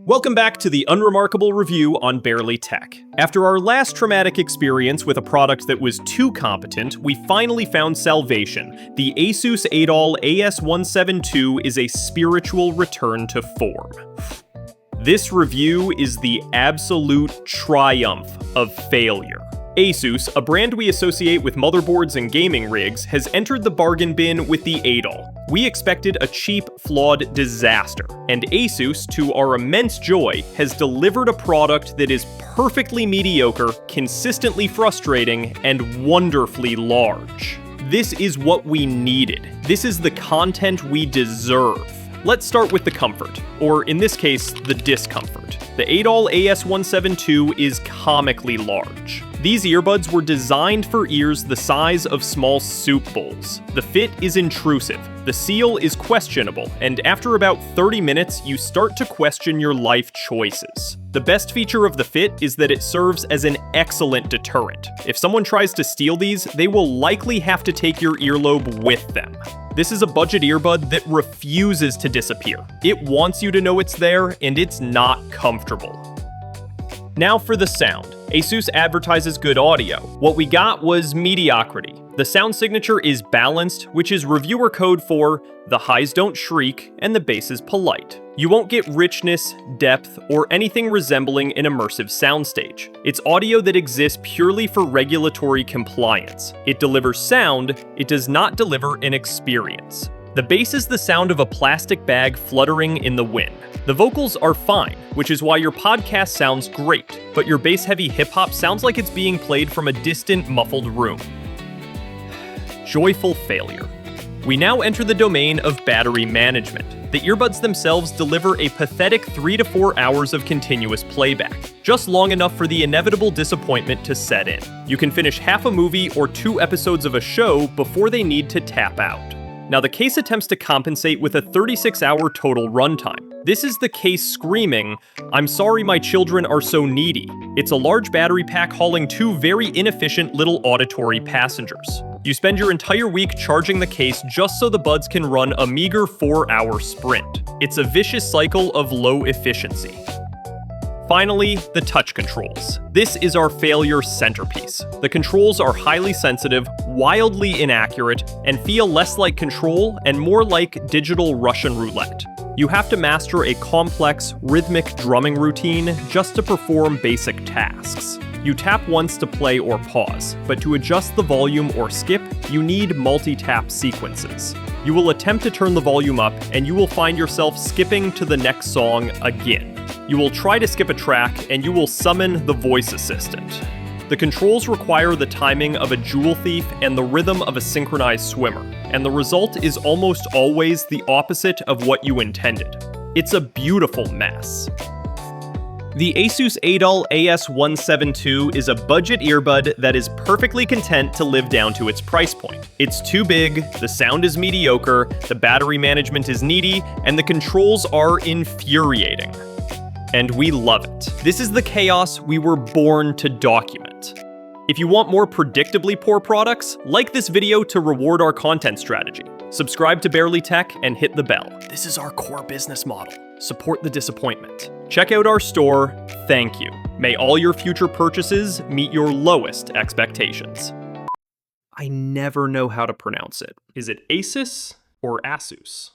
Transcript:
Welcome back to the Unremarkable review on BarelyTech. After our last traumatic experience with a product that was too competent, we finally found salvation. The Asus Adol AS-172 is a spiritual return to form. This review is the absolute triumph of failure. Asus, a brand we associate with motherboards and gaming rigs, has entered the bargain bin with the Adol. We expected a cheap, flawed disaster, and Asus, to our immense joy, has delivered a product that is perfectly mediocre, consistently frustrating, and wonderfully large. This is what we needed. This is the content we deserve. Let's start with the comfort, or in this case, the discomfort. The Adol AS-172 is comically large. These earbuds were designed for ears the size of small soup bowls. The fit is intrusive, the seal is questionable, and after about 30 minutes, you start to question your life choices. The best feature of the fit is that it serves as an excellent deterrent. If someone tries to steal these, they will likely have to take your earlobe with them. This is a budget earbud that refuses to disappear. It wants you to know it's there, and it's not comfortable. Now for the sound. Asus advertises good audio. What we got was mediocrity. The sound signature is balanced, which is reviewer code for the highs don't shriek and the bass is polite. You won't get richness, depth, or anything resembling an immersive soundstage. It's audio that exists purely for regulatory compliance. It delivers sound, it does not deliver an experience. The bass is the sound of a plastic bag fluttering in the wind. The vocals are fine, which is why your podcast sounds great, but your bass-heavy hip-hop sounds like it's being played from a distant, muffled room. Joyful failure. We now enter the domain of battery management. The earbuds themselves deliver a pathetic 3 to 4 hours of continuous playback, just long enough for the inevitable disappointment to set in. You can finish half a movie or 2 episodes of a show before they need to tap out. Now, the case attempts to compensate with a 36-hour total runtime. This is the case screaming, "I'm sorry my children are so needy." It's a large battery pack hauling 2 very inefficient little auditory passengers. You spend your entire week charging the case just so the buds can run a meager 4-hour sprint. It's a vicious cycle of low efficiency. Finally, the touch controls. This is our failure centerpiece. The controls are highly sensitive, wildly inaccurate, and feel less like control and more like digital Russian roulette. You have to master a complex, rhythmic drumming routine just to perform basic tasks. You tap once to play or pause, but to adjust the volume or skip, you need multi-tap sequences. You will attempt to turn the volume up, and you will find yourself skipping to the next song again. You will try to skip a track, and you will summon the voice assistant. The controls require the timing of a jewel thief and the rhythm of a synchronized swimmer, and the result is almost always the opposite of what you intended. It's a beautiful mess. The Asus Adol AS-172 is a budget earbud that is perfectly content to live down to its price point. It's too big, the sound is mediocre, the battery management is needy, and the controls are infuriating. And we love it. This is the chaos we were born to document. If you want more predictably poor products, like this video to reward our content strategy. Subscribe to BarelyTech and hit the bell. This is our core business model. Support the disappointment. Check out our store. Thank you. May all your future purchases meet your lowest expectations. I never know how to pronounce it. Is it Asus or Asus?